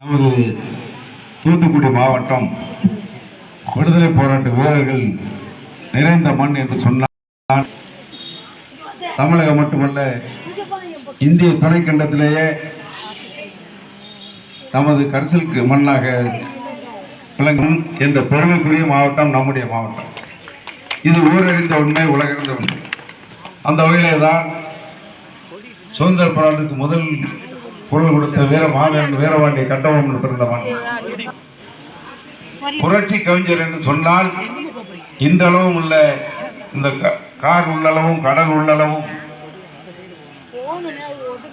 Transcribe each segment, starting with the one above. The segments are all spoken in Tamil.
நமது தூத்துக்குடி மாவட்டம் விடுதலை போராட்ட வீரர்கள் நிறைந்த மண் என்று சொன்னால் தமிழகம் மட்டுமல்ல இந்திய துணைக்கண்டத்திலேயே நமது கரிசலுக்கு மண்ணாக விளங்கும் என்ற பெருமைக்குரிய மாவட்டம் நம்முடைய மாவட்டம். இது ஊரறிந்த உண்மை, உலகறிந்த உண்மை. அந்த வகையிலே தான் சுதந்திர போராட்டத்துக்கு முதல் குரல் கொடுத்த வீரபாண்டிய கட்டபொம்மன் பிறந்த மண். புரட்சி கவிஞர் என்று சொன்னால் இன்றளவும் உள்ள இந்த கார் உள்ளளவும் கடல் உள்ளளவும்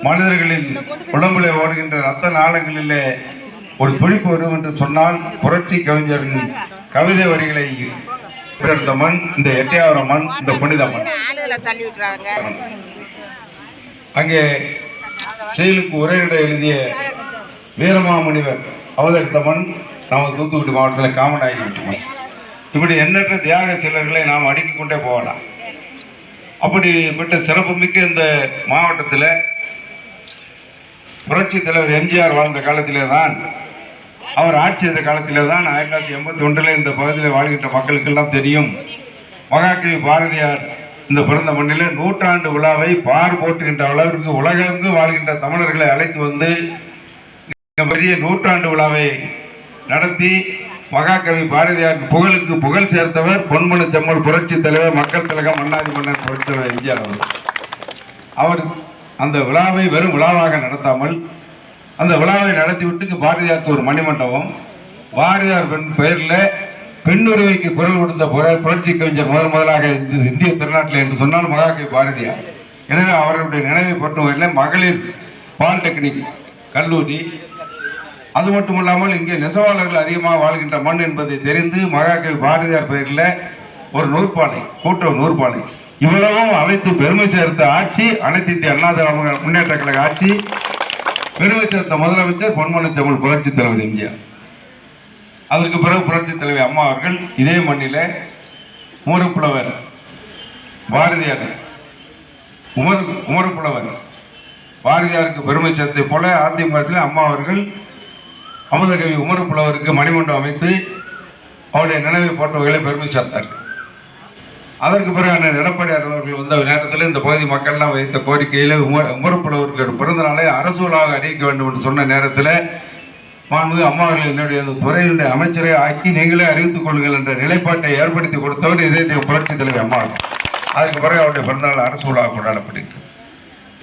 மனிதர்களின் உடம்பிலே ஓடுகின்ற ரத்த நாளங்களிலே ஒரு துடிப்பு வரும் என்று சொன்னால் புரட்சி கவிஞரின் கவிதை வரிகளை பிறந்த மண் இந்த எட்டையாவரம் மண், இந்த புனித மண். அங்கே செயலுக்கு உரையிட எழுதிய வீரமாமுனிவர் அவதரித்த மண் நாம் தூத்துக்குடி மாவட்டத்தில் காமனாகிவிட்ட மண். இப்படி எண்ணற்ற தியாக செயலர்களை நாம் அடுக்கிக் கொண்டே போகலாம். அப்படிப்பட்ட சிறப்புமிக்க இந்த மாவட்டத்தில் புரட்சி தலைவர் எம்ஜிஆர் வாழ்ந்த காலத்திலே தான், அவர் ஆட்சி செய்த காலத்திலே தான் 1981 இந்த பகுதியில் வாழ்கின்ற மக்களுக்கெல்லாம் தெரியும், மகாகவி பாரதியார் இந்த பிறந்த மண்ணிலே 100 விழாவை பார் போட்டுகின்ற அளவிற்கு உலகெங்கு வாழ்கின்ற தமிழர்களை அழைத்து வந்து பெரிய 100 விழாவை நடத்தி மகாகவி பாரதியார் புகழுக்கு புகழ் சேர்த்தவர் பொன்மன செம்மல் புரட்சி தலைவர் மக்கள் திலகம் மன்னாதி மன்னர் புரட்சி தலைவர் எம்ஜிஆர் அவர் அந்த விழாவை வெறும் விழாவாக நடத்தாமல் அந்த விழாவை நடத்திவிட்டு பாரதியாருக்கு ஒரு மணிமண்டபம், பாரதியார் பெயரில் பெண்ணுரிமைக்கு குரல் கொடுத்த புரட்சி கவிஞர் முதலாக இந்திய திருநாட்டில் என்று சொன்னால் மகாகவி பாரதியார். எனவே அவர்களுடைய நினைவை பொறுத்த வகையில் மகளிர் பாலிடெக்னிக் கல்லூரி, அது மட்டுமல்லாமல் இங்கே நெசவாளர்கள் அதிகமாக வாழ்கின்ற மண் என்பதை தெரிந்து மகாகவி பாரதியார் பெயரில் ஒரு நூற்பாலை, கூட்டுறவு நூற்பாலை, இவ்வளவும் அமைத்து பெருமை சேர்த்த ஆட்சி அனைத்து இந்திய அண்ணா திராவிட முன்னேற்ற கழக ஆட்சி. பெருமை சேர்த்த முதலமைச்சர் பொன்மன செம்மல் புரட்சி தலைவர் எம்ஜிஆர். அதற்கு பிறகு புரட்சி தலைவி அம்மா அவர்கள் இதே மண்ணில் உமரப்புலவர் பாரதியார், உமரப்புலவர் பாரதியாருக்கு பெருமை சேர்த்தை போல அதிமுகத்தில் அம்மா அவர்கள் அமுதகவி உமரப்புலவருக்கு மணிமண்டபம் அமைத்து அவருடைய நினைவை போட்டவர்களை பெருமை சேர்த்தார்கள். அதற்கு பிறகு அண்ணன் எடப்பாடியார் அவர்கள் வந்த நேரத்தில் இந்த பகுதி மக்கள்லாம் வைத்த கோரிக்கையில் உமரப்புலவருக்கு பிறந்த நாளை அரசு விழாவாக அறிவிக்க வேண்டும் என்று சொன்ன நேரத்தில் மாண்புமிகு அம்மா அவர்கள் என்னுடைய அந்த துறையினுடைய அமைச்சரை ஆக்கி நீங்களே அறிவித்துக் கொள்ளுங்கள் என்ற நிலைப்பாட்டை ஏற்படுத்தி கொடுத்தவர் இதே புரட்சி தலைவர் அம்மா. அதுக்கு பிறகு அவருடைய பிறந்தநாள் அரசு விழாவாக கொண்டாடப்படுகிறது.